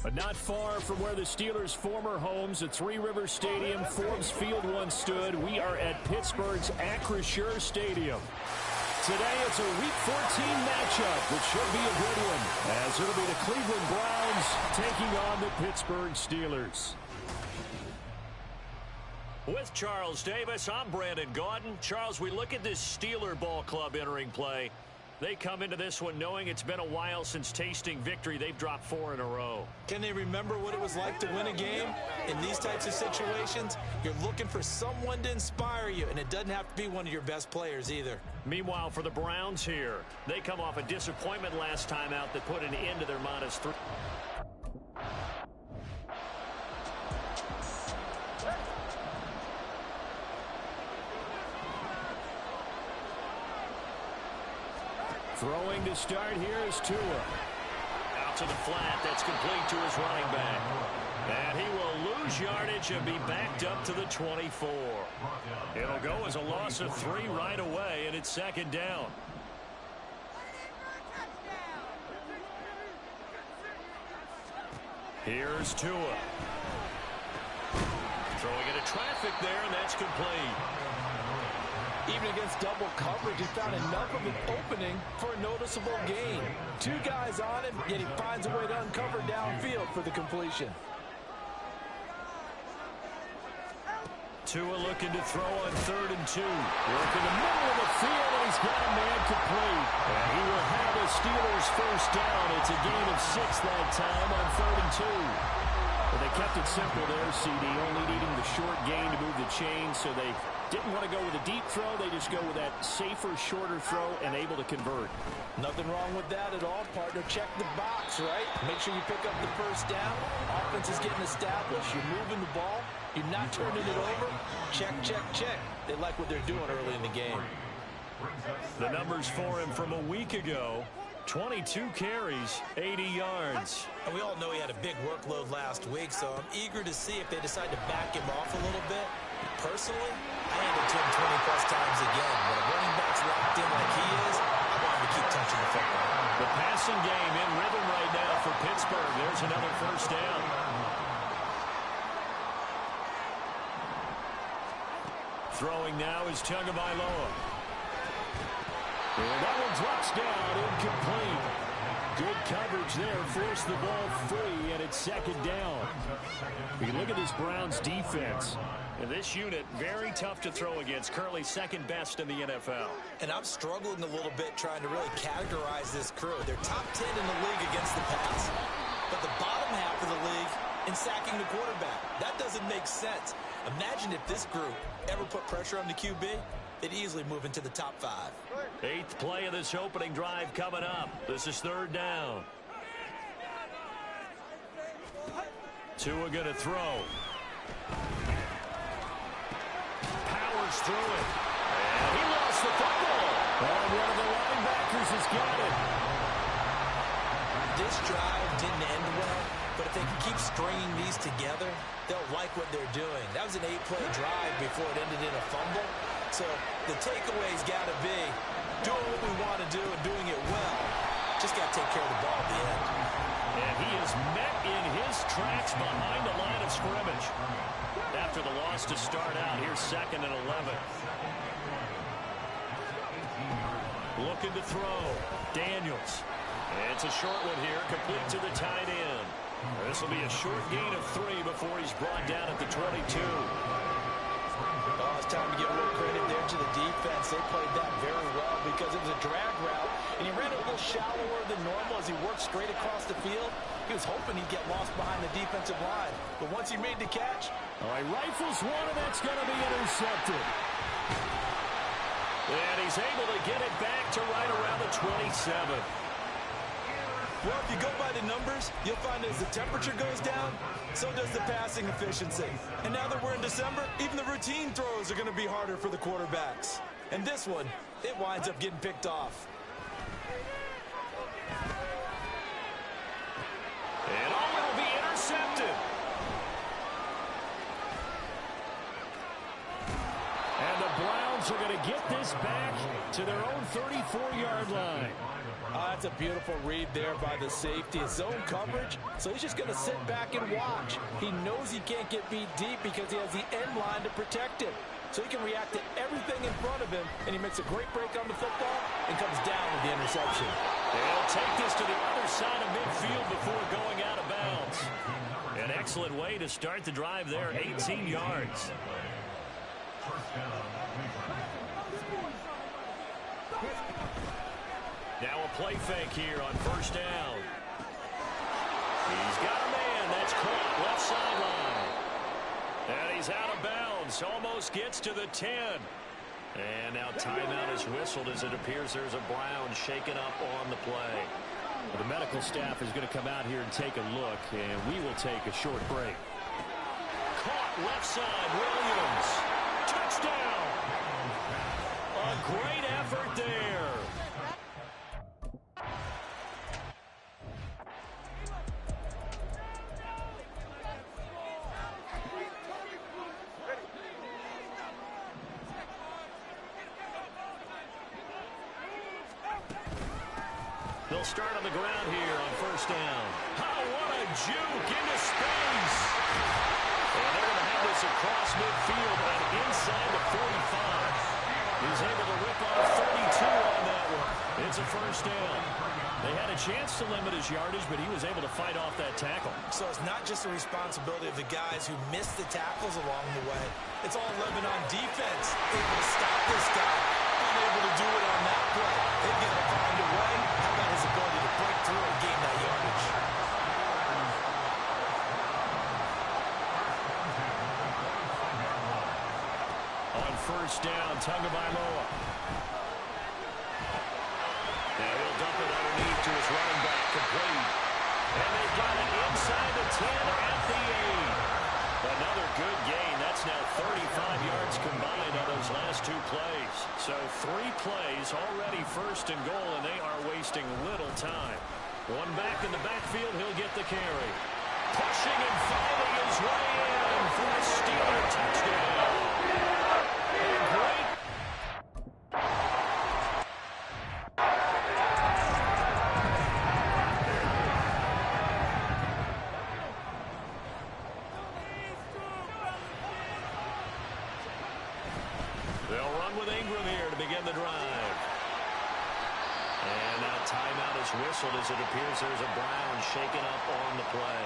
But not far from where the Steelers' former homes at Three Rivers Stadium, Forbes Field once stood, we are at Pittsburgh's Acrisure Stadium. Today it's a Week 14 matchup, which should be a good one, as it'll be the Cleveland Browns taking on the Pittsburgh Steelers. With Charles Davis, I'm Brandon Gaudin. Charles, we look at this Steeler ball club entering play. They come into this one knowing it's been a while since tasting victory. They've dropped 4 in a row. Can they remember what it was like to win a game? In these types of situations, you're looking for someone to inspire you, and it doesn't have to be one of your best players either. Meanwhile, for the Browns here, they come off a disappointment last time out that put an end to their -3. Throwing to start here is Tua. Out to the flat. That's complete to his running back. And he will lose yardage and be backed up to the 24. It'll go as a loss of 3 right away, and it's 2nd down. Here's Tua. Throwing into traffic there, and that's complete. Even against double coverage, he found enough of an opening for a noticeable gain. 2 guys on him, yet he finds a way to uncover downfield for the completion. Tua looking to throw on 3rd and 2. Work in the middle of the field, and he's got a man complete. And he will have the Steelers' first down. It's a gain of 6 that time on 3rd and 2. But they kept it simple there, CD, only needing the short gain to move the chain, so they didn't want to go with a deep throw. They just go with that safer, shorter throw and able to convert. Nothing wrong with that at all, partner. Check the box, right? Make sure you pick up the first down. Offense is getting established. You're moving the ball. You're not turning it over. Check, check, check. They like what they're doing early in the game. The numbers for him from a week ago. 22 carries, 80 yards. And we all know he had a big workload last week, so I'm eager to see if they decide to back him off a little bit. Personally, I hand it to him 20-plus times again. When a running back's locked in like he is, I want him to keep touching the football. The passing game in rhythm right now for Pittsburgh. There's another first down. Throwing now is Tagovailoa. And that one drops down, incomplete. Good coverage there, forced the ball free, and it's 2nd down. You look at this Browns defense. And this unit, very tough to throw against, currently 2nd best in the NFL. And I'm struggling a little bit trying to really categorize this crew. They're top 10 in the league against the pass, but the bottom half of the league in sacking the quarterback. That doesn't make sense. Imagine if this group ever put pressure on the QB, they'd easily move into the top 5. 8th play of this opening drive coming up. This is 3rd down. Tua going to throw. Powers through it. And he lost the football. And one of the linebackers has got it. This drive didn't end well, but if they can keep stringing these together, they'll like what they're doing. That was an 8-play drive before it ended in a fumble. So the takeaway's got to be doing what we want to do and doing it well. Just got to take care of the ball at the end. And he is met in his tracks behind the line of scrimmage. After the loss to start out, here's 2nd and 11. Looking to throw. Daniels. It's a short one here, complete to the tight end. This will be a short gain of 3 before he's brought down at the 22. Oh, it's time to give a little credit there to the defense. They played that very well because it was a drag route, and he ran it a little shallower than normal as he worked straight across the field. He was hoping he'd get lost behind the defensive line, but once he made the catch... All right, rifles one, and that's going to be intercepted. And he's able to get it back to right around the 27. Well, if you go by the numbers, you'll find as the temperature goes down, so does the passing efficiency. And now that we're in December, even the routine throws are going to be harder for the quarterbacks. And this one, it winds up getting picked off. And it'll be intercepted. And the Browns are going to get this back to their own 34-yard line. That's a beautiful read there by the safety. It's zone coverage, so he's just going to sit back and watch. He knows he can't get beat deep because he has the end line to protect him. So he can react to everything in front of him, and he makes a great break on the football and comes down with the interception. They'll take this to the other side of midfield before going out of bounds. An excellent way to start the drive there, 18 yards. Now a play fake here on first down. He's got a man. That's caught left sideline. And he's out of bounds. Almost gets to the 10. And now timeout is whistled as it appears there's a Brown shaken up on the play. The medical staff is going to come out here and take a look, and we will take a short break. Caught left side, Williams. Touchdown. A great effort there. They'll start on the ground here on first down. Oh, what a juke into space. And they're going to have this across midfield and inside the 45. He's able to rip off 32 on that one. It's a first down. They had a chance to limit his yardage, but he was able to fight off that tackle. So it's not just the responsibility of the guys who missed the tackles along the way. It's all Lebanon defense able to stop this guy. Unable to do it on that play. They've got to find a way. How about his ability to break through and gain that yardage? On first down, Tagovailoa. Now he'll dump it underneath to his running back, complete. And they've got it inside the 10 at the 8. Another good gain. That's now 35 yards combined on those last two plays. So 3 plays already first and goal, and they are wasting little time. One back in the backfield, he'll get the carry. Pushing and finding his way in for a Steeler touchdown. And great. They'll run with Ingram here to begin the drive. And now timeout is whistled as it appears there's a Brown shaken up on the play.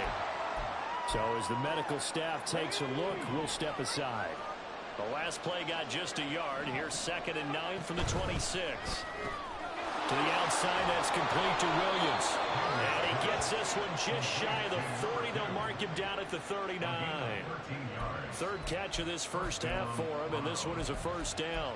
So as the medical staff takes a look, we'll step aside. The last play got just a yard. Here's 2nd and 9 from the 26. To the outside, that's complete to Williams. And he gets this one just shy of the 40. They'll mark him down at the 39. Third catch of this first half for him, and this one is a first down.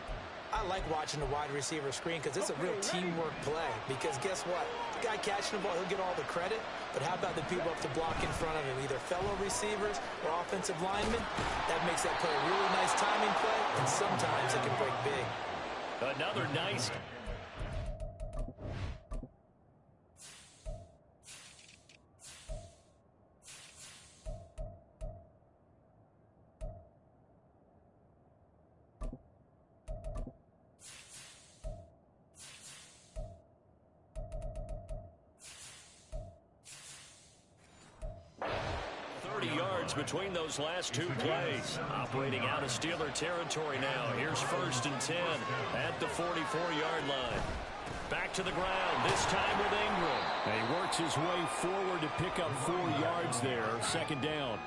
I like watching the wide receiver screen because it's a real teamwork play. Because guess what? The guy catching the ball, he'll get all the credit. But how about the people up to block in front of him? Either fellow receivers or offensive linemen. That makes that play a really nice timing play. And sometimes it can break big. Another nice... between those last two plays. Operating out of Steeler territory now. Here's 1st and 10 at the 44-yard line. Back to the ground, this time with Ingram. And he works his way forward to pick up 4 yards there. 2nd down.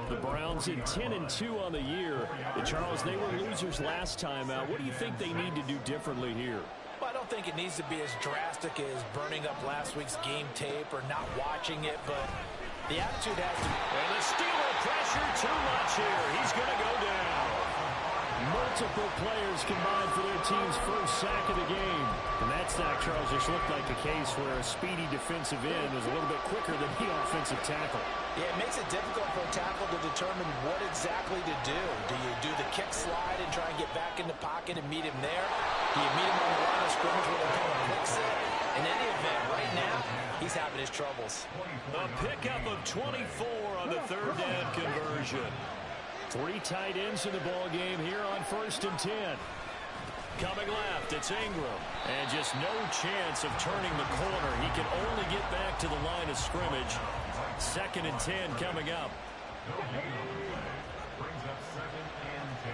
The Browns at 10-2 on the year. And Charles, they were losers last time out. What do you think they need to do differently here? Well, I don't think it needs to be as drastic as burning up last week's game tape or not watching it, but the attitude has to... And the Steeler pressure too much here. He's going to go down. Multiple players combined for their team's first sack of the game. And that sack, Charles, just looked like a case where a speedy defensive end was a little bit quicker than the offensive tackle. Yeah, it makes it difficult for a tackle to determine what exactly to do. Do you do the kick slide and try and get back in the pocket and meet him there? Do you meet him on the line of scrimmage with a kind of fix it? In any event, right now, he's having his troubles. A pickup of 24 on the 3rd down conversion. 3 tight ends in the ball game here on 1st and 10. coming left. It's Ingram. And just no chance of turning the corner. He can only get back to the line of scrimmage. 2nd and 10 coming up. Brings up 2nd and 10.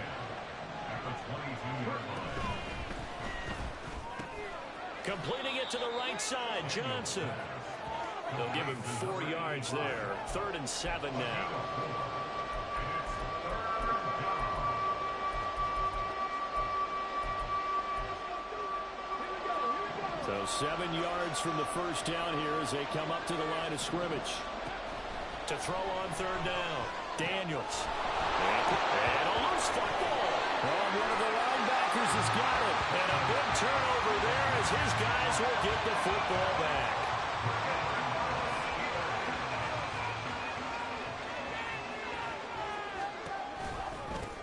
At the 22-yard line. Completing it to the right side, Johnson. They'll give him 4 yards there. 3rd and 7 now. So 7 yards from the first down here as they come up to the line of scrimmage. To throw on 3rd down, Daniels. And a loose football. Well, one of the linebackers has got it. And a big turnover there as his guys will get the football back.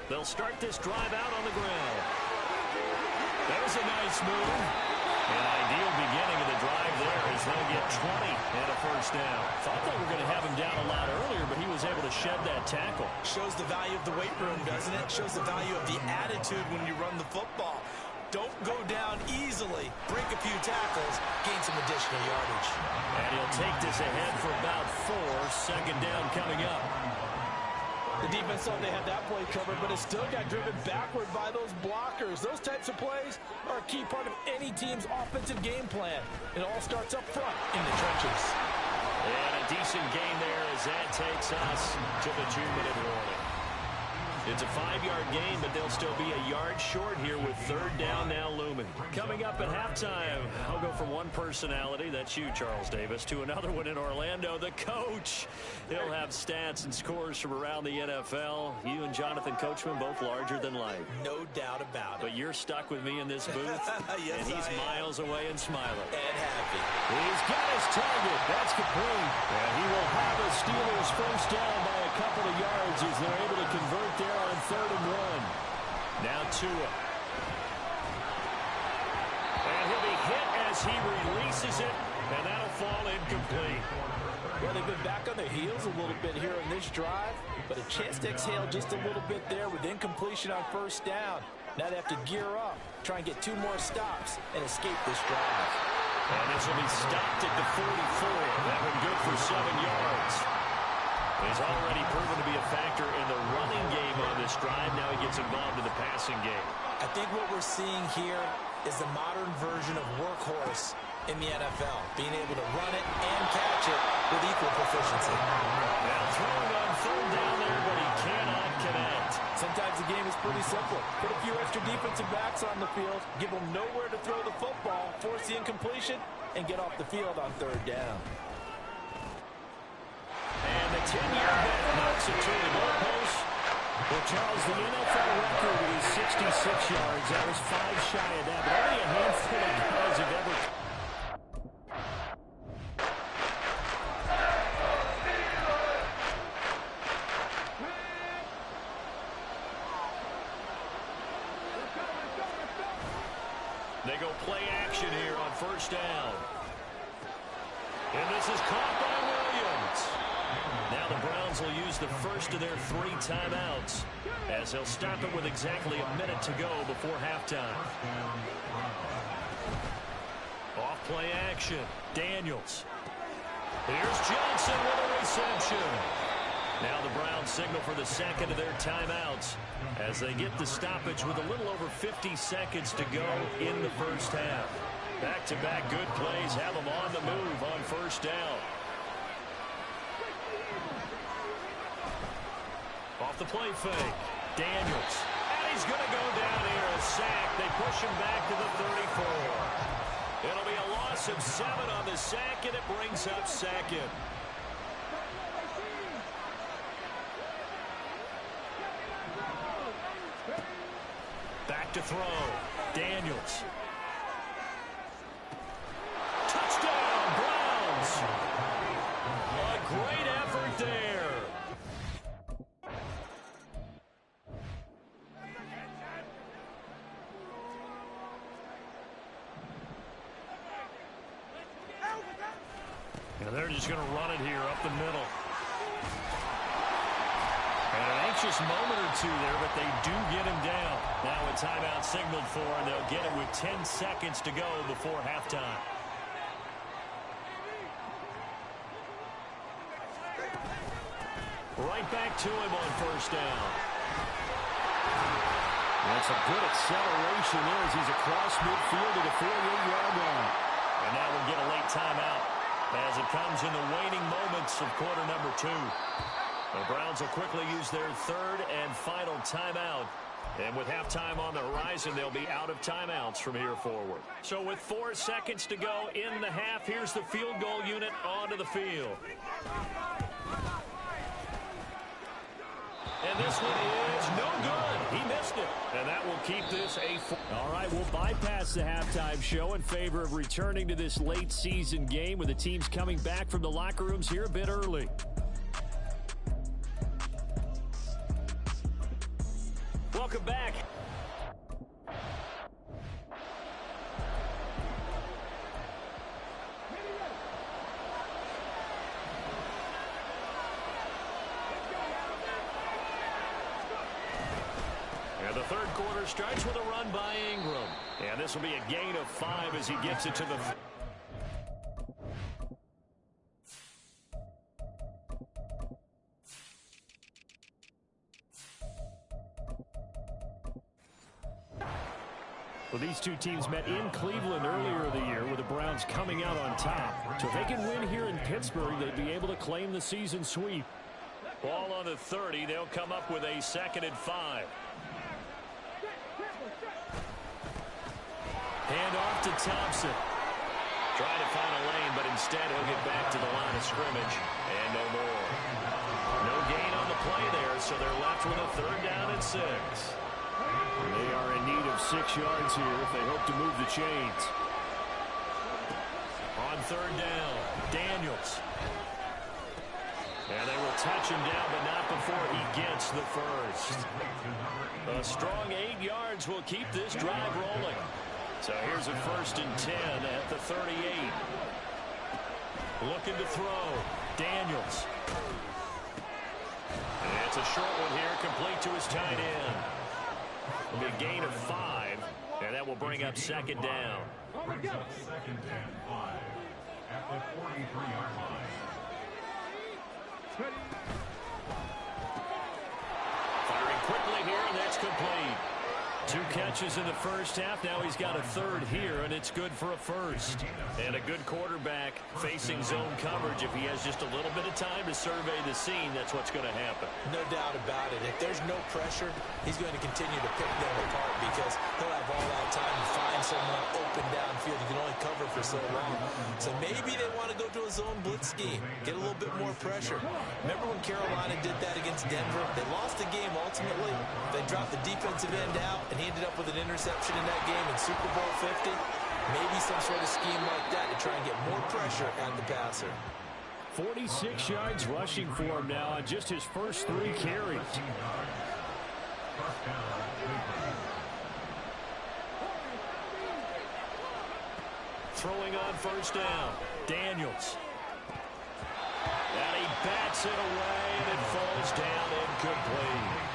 They'll start this drive out on the ground. That was a nice move. An ideal beginning of the drive there as they'll get 20 and a first down. Thought they were going to have him down a lot earlier, but he was able to shed that tackle. Shows the value of the weight room, doesn't it? Shows the value of the attitude when you run the football. Don't go down easily. Break a few tackles. Gain some additional yardage. And he'll take this ahead for about 4. 2nd down coming up. The defense thought they had that play covered, but it still got driven backward by those blockers. Those types of plays are a key part of any team's offensive game plan. It all starts up front in the trenches. And a decent gain there as that takes us to the 2-minute warning. It's a 5-yard gain, but they'll still be a yard short here with 3rd down now looming. Coming up at halftime, I'll go from one personality, that's you, Charles Davis, to another one in Orlando, the coach. He'll have stats and scores from around the NFL. You and Jonathan Coachman both larger than life. No doubt about it. But you're stuck with me in this booth, Yes, and he's miles away and smiling. And happy. He's got his target. That's complete. And he will have the Steelers first down by a couple of yards as they're able to convert there on 3rd and 1. Now Tua. And he'll be hit as he releases it, and that'll fall incomplete. Well, they've been back on their heels a little bit here in this drive, but a chance to exhale just a little bit there with incompletion on 1st down. Now they have to gear up, try and get 2 more stops, and escape this drive. And this will be stopped at the 44. That one good for 7 yards. He's already proven to be a factor in the running game on this drive. Now he gets involved in the passing game. I think what we're seeing here is the modern version of workhorse in the NFL, being able to run it and catch it with equal proficiency. Now throwing on 3rd down there, but he cannot connect. Sometimes the game is pretty simple. Put a few extra defensive backs on the field, give them nowhere to throw the football, force the incompletion, and get off the field on 3rd down. And the 10-year bet knocks it to the goalpost. Well, Charles, the NFL record is 66 yards. That was 5 shy of that, but only a handful of guys have ever... They go play action here on 1st down. And this is caught by Williams. Now the Browns will use the first of their 3 timeouts as they'll stop it with exactly a minute to go before halftime. Off play action. Daniels. Here's Johnson with a reception. Now the Browns signal for the 2nd of their timeouts as they get the stoppage with a little over 50 seconds to go in the first half. Back-to-back good plays have them on the move on 1st down. Off the play fake. Daniels. And he's going to go down here. A sack. They push him back to the 34. It'll be a loss of 7 on the sack, and it brings up 2nd. Back to throw. Daniels. Touchdown, Browns. A great effort there. And they're just going to run it here up the middle. And an precious moment or two there, but they do get him down. Now a timeout signaled for, and they'll get it with 10 seconds to go before halftime. Right back to him on first down. That's a good acceleration there as he's across midfield to the 48-yard line. And now we'll get a late timeout as it comes in the waning moments of quarter number 2. The Browns will quickly use their third and final timeout. And with halftime on the horizon, they'll be out of timeouts from here forward. So with 4 seconds to go in the half, here's the field goal unit onto the field. And this one is no good. He missed it. And that will keep this a... All right, we'll bypass the halftime show in favor of returning to this late season game with the teams coming back from the locker rooms here a bit early. Welcome back. And the third quarter starts with a run by Ingram. And this will be a gain of 5 as he gets it to the... Well, these two teams met in Cleveland earlier in the year with the Browns coming out on top. So if they can win here in Pittsburgh, they'd be able to claim the season sweep. Ball on the 30. They'll come up with a 2nd and 5. Hand off to Thompson. Trying to find a lane, but instead he'll get back to the line of scrimmage. And no more. No gain on the play there, so they're left with a 3rd down and 6. They are in need of 6 yards here if they hope to move the chains. On 3rd down, Daniels. And they will touch him down, but not before he gets the first. A strong 8 yards will keep this drive rolling. So here's a 1st and 10 at the 38. Looking to throw. Daniels. And it's a short one here, complete to his tight end. It'll be a gain of 5, and that will bring up 2nd down. 2nd and 5 at the 43-yard line. Firing quickly here, and that's complete. 2 catches in the first half. Now he's got a 3rd here, and it's good for a 1st. And a good quarterback facing zone coverage. If he has just a little bit of time to survey the scene, that's what's going to happen. No doubt about it. If there's no pressure, he's going to continue to pick them apart because he'll have all that time to find someone open downfield. He can only cover for so long. So maybe they want to go to a zone blitz scheme, get a little bit more pressure. Remember when Carolina did that against Denver? They lost the game ultimately. They dropped the defensive end out, and he ended up with an interception in that game in Super Bowl 50. Maybe some sort of scheme like that to try and get more pressure at the passer. 46 yards rushing for him now on just his first 3 carries. Throwing on 1st down. Daniels. And he bats it away, and it falls down incomplete.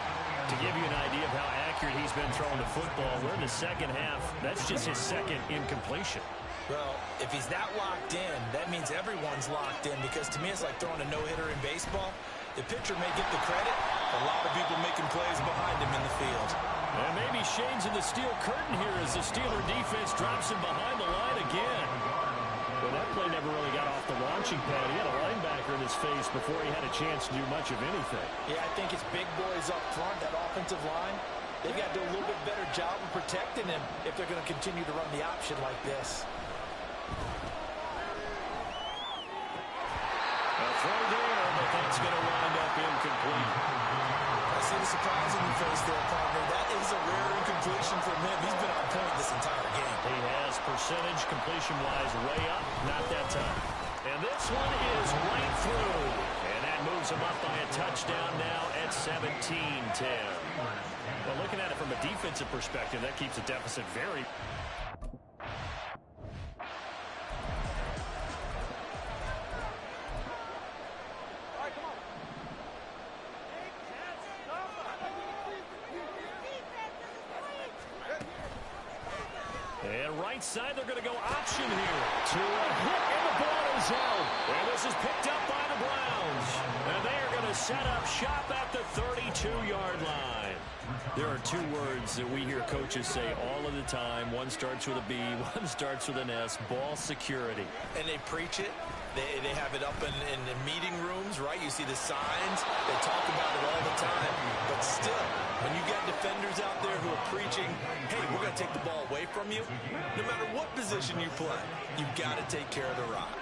To give you an idea of how accurate he's been throwing the football, we're in the 2nd half. That's just his 2nd incompletion. Well, if he's that locked in, that means everyone's locked in because to me it's like throwing a no-hitter in baseball. The pitcher may get the credit. A lot of people making plays behind him in the field. And maybe Shane's in the steel curtain here as the Steeler defense drops him behind the line again. Well, that play never really got off the launching pad. He had a linebacker in his face before he had a chance to do much of anything. Yeah, I think it's big boys up front, that offensive line. They've got to do a little bit better job of protecting him if they're going to continue to run the option like this. A throw there, but that's going to wind up incomplete. I see the surprise in your face there, partner. That is a rare incompletion from him. He's been on point this entire game. He has percentage completion-wise way up, not that time. And this one is right through. And that moves him up by a touchdown now at 17-10. Well, looking at it from a defensive perspective, that keeps the deficit very... right side. They're going to go option here. To a hit, and the ball is out. And this is picked up by the Browns. And they are going to set up shop at the 32-yard line. There are two words that we hear coaches say all of the time. One starts with a B, one starts with an S, ball security. And they preach it. They have it up in meeting rooms, right? You see the signs. They talk about it all the time. But still, when you got defenders out there who are preaching, hey, we're going to take the ball away from you, no matter what position you play, you've got to take care of the rock.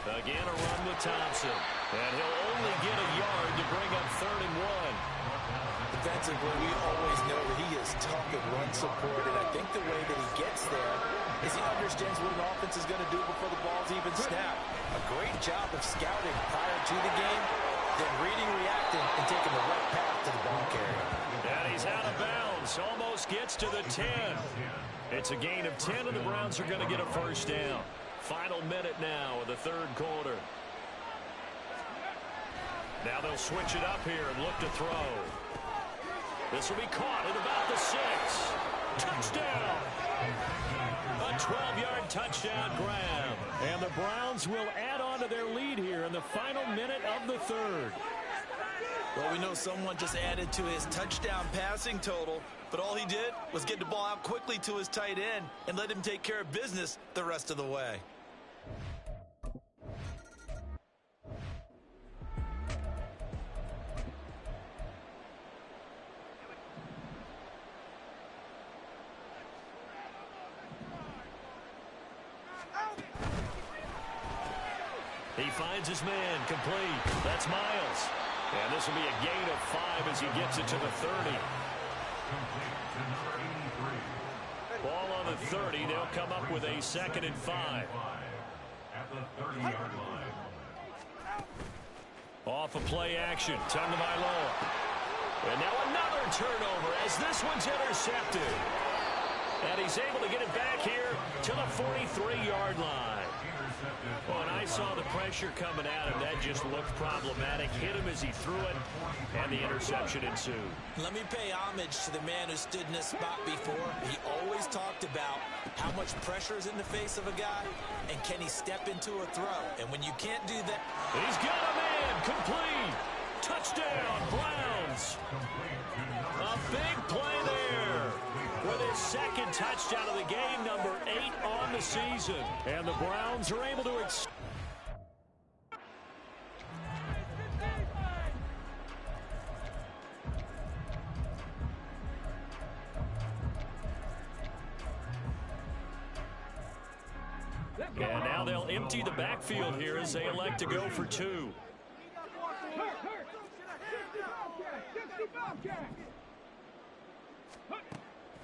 Again, a run with Thompson. And he'll only get a yard to bring up 3rd and 1. Defensively, we always know that he is tough and run support, and I think the way that he gets there is he understands what an offense is going to do before the ball's even snapped. A great job of scouting prior to the game, then reading, reacting, and taking the right path to the ball carrier. And he's out of bounds. Almost gets to the 10. It's a gain of 10, and the Browns are going to get a first down. Final minute now of the 3rd quarter. Now they'll switch it up here and look to throw. This will be caught at about the 6. Touchdown! A 12-yard touchdown grab. And the Browns will add on to their lead here in the final minute of the 3rd. Well, we know someone just added to his touchdown passing total, but all he did was get the ball out quickly to his tight end and let him take care of business the rest of the way. He finds his man, complete. That's Miles. And this will be a gain of 5 as he gets it to the 30. Ball on the 30. They'll come up with a 2nd and 5. At the 30-yard line. Off of play action. Tagovailoa. And now another turnover as this one's intercepted. And he's able to get it back here to the 43-yard line. Well, and I saw the pressure coming at him. That just looked problematic. Hit him as he threw it, and the interception ensued. Let me pay homage to the man who stood in this spot before. He always talked about how much pressure is in the face of a guy, and can he step into a throw. And when you can't do that... He's got a man, complete. Touchdown, Browns. A big play there with his 2nd touchdown of the game, number 8 on the season. And the Browns are able to... And now they'll empty the backfield here as they elect to go for 2.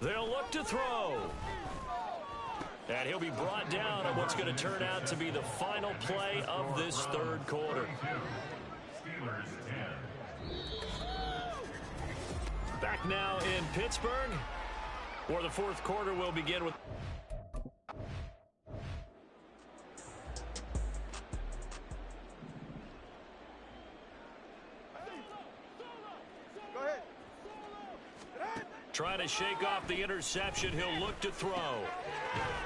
They'll look to throw. And he'll be brought down on what's going to turn out to be the final play of this 3rd quarter. Steelers 10. Back now in Pittsburgh, where the 4th quarter will begin with... Trying to shake off the interception. He'll look to throw.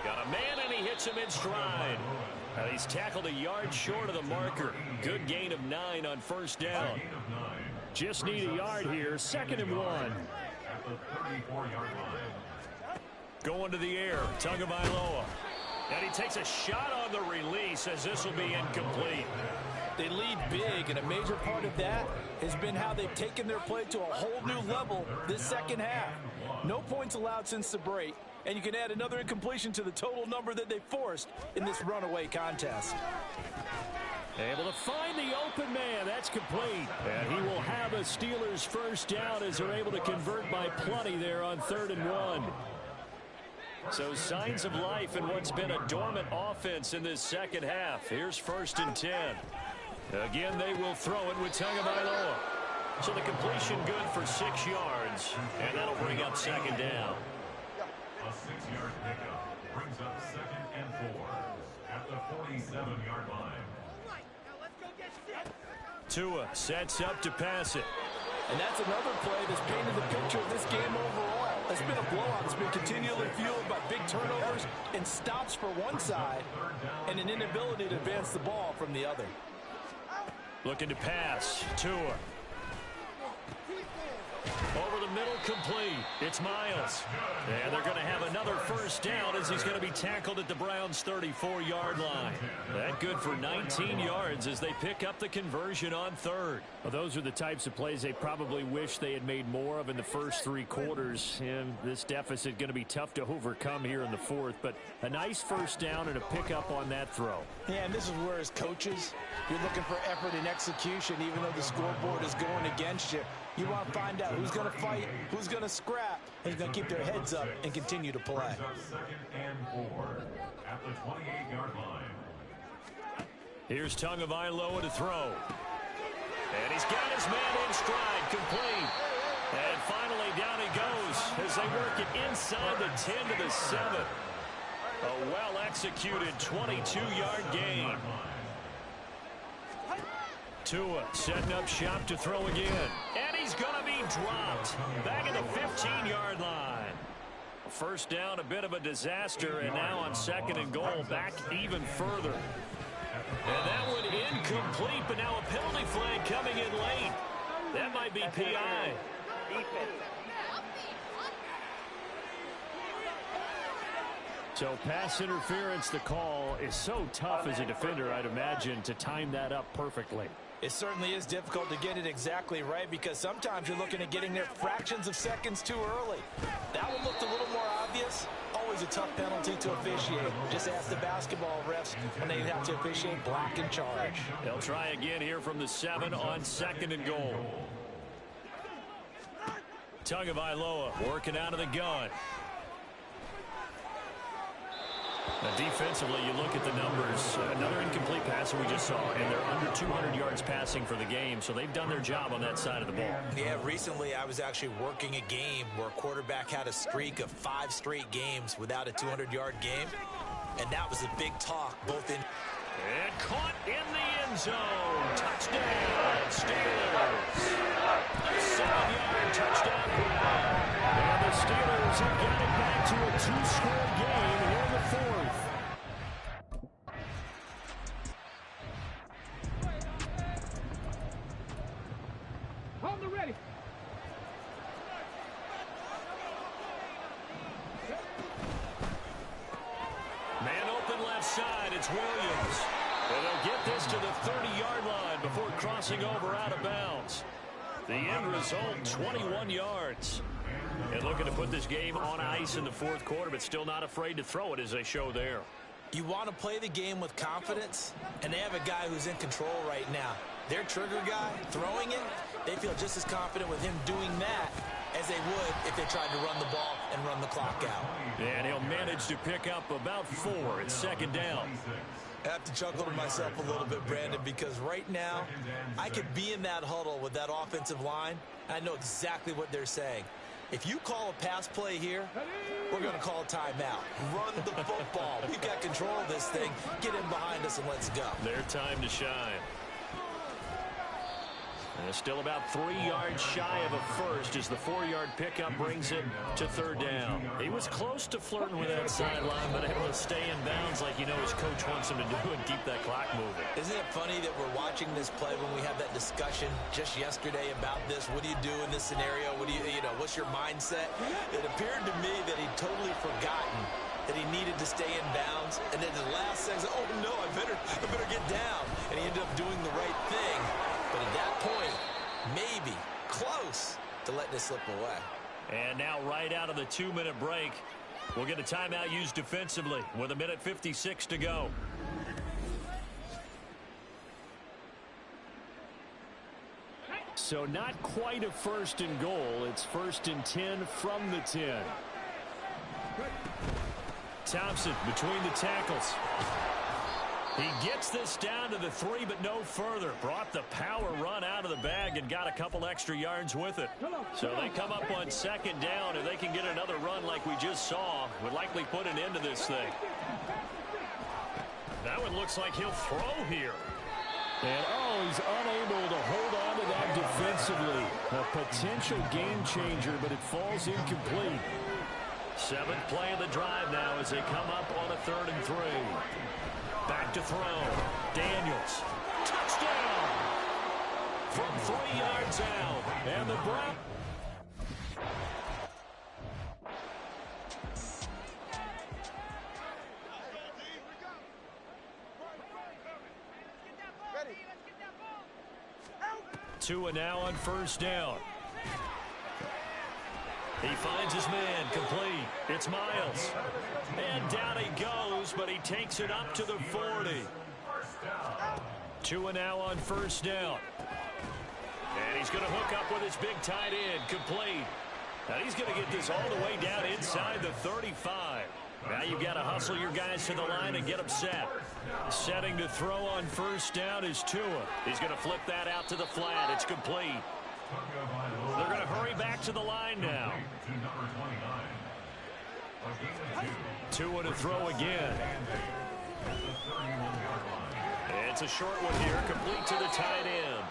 Got a man, and he hits him in stride. And he's tackled a yard short of the marker. Good gain of 9 on 1st down. Just need a yard here. 2nd and 1. At the 34-yard line. Going to the air. Tagovailoa. And he takes a shot on the release as this will be incomplete. They lead big, and a major part of that has been how they've taken their play to a whole new level this 2nd half. No points allowed since the break, and you can add another incompletion to the total number that they forced in this runaway contest. Able to find the open man. That's complete. And he will have a Steelers first down as they're able to convert by plenty there on 3rd and 1. So signs of life in what's been a dormant offense in this 2nd half. Here's 1st and 10. Again, they will throw it with Tagovailoa. So the completion good for 6 yards, and that'll bring up 2nd down. A 6-yard pickup brings up 2nd and 4 at the 47-yard line. Tua sets up to pass it. And that's another play that's painted the picture of this game overall. It's been a blowout that's been continually fueled by big turnovers and stops for one side and an inability to advance the ball from the other. Looking to pass. Tua. Over the middle, complete. It's Miles. And they're going to have another first down as he's going to be tackled at the Browns' 34-yard line. That good for 19 yards as they pick up the conversion on third. Well, those are the types of plays they probably wish they had made more of in the first 3 quarters. And this deficit going to be tough to overcome here in the fourth. But a nice first down and a pickup on that throw. Yeah, and this is where as coaches, you're looking for effort and execution, even though the scoreboard is going against you. You want to find out who's going to fight, who's going to scrap, and who's going to keep their heads up and continue to play. Second and 4 at the 28-yard line. Here's Tagovailoa to throw. And he's got his man in stride, complete. And finally down he goes as they work it inside the 10 to the 7. A well-executed 22-yard gain. Tua setting up shop to throw again. And he's going to be dropped. Back at the 15-yard line. First down, a bit of a disaster, and now on second and goal, back even further. And that one incomplete, but now a penalty flag coming in late. That might be PI. So pass interference, the call is so tough as a defender, I'd imagine, to time that up perfectly. It certainly is difficult to get it exactly right because sometimes you're looking at getting there fractions of seconds too early. That one looked a little more obvious. Always a tough penalty to officiate. Just ask the basketball refs when they have to officiate block and charge. They'll try again here from the 7 on second and goal. Tagovailoa working out of the gun. Now defensively, you look at the numbers. Another incomplete pass that we just saw, and they're under 200 yards passing for the game, so they've done their job on that side of the ball. Yeah, recently I was actually working a game where a quarterback had a streak of 5 straight games without a 200-yard game, and that was a big talk, both in... And caught in the end zone. Touchdown, Steelers. 7-yard touchdown. And the Steelers have got it back to a 2-score game here in the fourth. Hold the ready. Man open left side, it's Williams. And they'll get this to the 30-yard line before crossing over out of bounds. The end result, 21 yards. And looking to put this game on ice in the fourth quarter, but still not afraid to throw it as they show there. You want to play the game with confidence, and they have a guy who's in control right now. Their trigger guy, throwing it, they feel just as confident with him doing that as they would if they tried to run the ball and run the clock out. And he'll manage to pick up about 4 at second down. I have to chuckle to myself a little bit, Brandon, because right now I could be in that huddle with that offensive line. I know exactly what they're saying. If you call a pass play here, we're going to call a timeout. Run the football. We've got control of this thing. Get in behind us and let's go. Their time to shine. And still about 3 yards shy of a first as the 4-yard pickup brings it to third down. He was close to flirting with that sideline, but able to stay in bounds like you know his coach wants him to do and keep that clock moving. Isn't it funny that we're watching this play when we had that discussion just yesterday about this? What do you do in this scenario? What do you know, what's your mindset? It appeared to me that he'd totally forgotten that he needed to stay in bounds, and then the last second, oh no, I better get down. And he ended up doing the right thing. But at that point, maybe close to letting it slip away. And now right out of the 2-minute break, we'll get a timeout used defensively with 1:56 to go. So not quite a first and goal. It's first and 10 from the 10. Thompson between the tackles. He gets this down to the 3, but no further. Brought the power run out of the bag and got a couple extra yards with it. So they come up on second down, and they can get another run like we just saw. Would likely put an end to this thing. That one looks like he'll throw here. And, oh, he's unable to hold on to that defensively. A potential game changer, but it falls incomplete. 7th play of the drive now as they come up on a 3rd and 3. Back to throw. Daniels. Touchdown! From 3 yards out. And the Browns. Tua now on 1st down. He finds his man, complete. It's Miles. And down he goes, but he takes it up to the 40. Tua now on 1st down. And he's going to hook up with his big tight end, complete. Now he's going to get this all the way down inside the 35. Now you've got to hustle your guys to the line and get them set. Setting to throw on 1st down is Tua. He's going to flip that out to the flat. It's complete. They're going to hurry back to the line now. Tua to throw again. It's a short one here, complete to the tight end.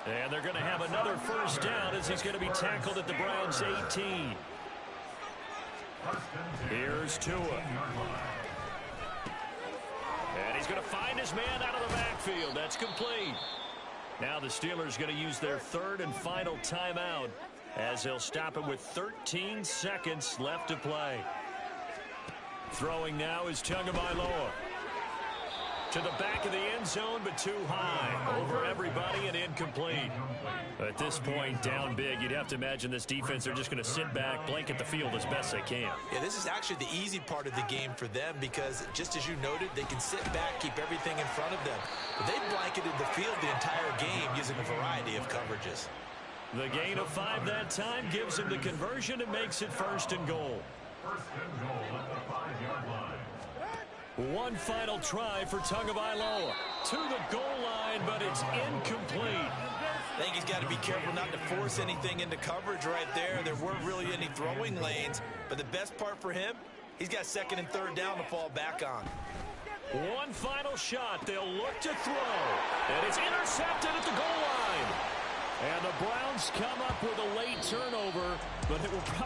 And they're going to have another 1st down as he's going to be tackled at the Browns' 18. Here's Tua. And he's going to find his man out of the backfield. That's complete. Now the Steelers going to use their 3rd and final timeout as they'll stop it with 13 seconds left to play. Throwing now is Tagovailoa. To the back of the end zone, but too high. Over everybody and incomplete. At this point, down big, you'd have to imagine this defense, they're just going to sit back, blanket the field as best they can. Yeah, this is actually the easy part of the game for them because, just as you noted, they can sit back, keep everything in front of them. But they've blanketed the field the entire game using a variety of coverages. The gain of 5 that time gives him the conversion and makes it 1st and goal. 1st and goal at the 5-yard line. One final try for Tagovailoa. To the goal line, but it's incomplete. I think he's got to be careful not to force anything into coverage right there. There weren't really any throwing lanes, but the best part for him, he's got 2nd and 3rd down to fall back on. One final shot. They'll look to throw. And it's intercepted at the goal line. And the Browns come up with a late turnover, but it will probably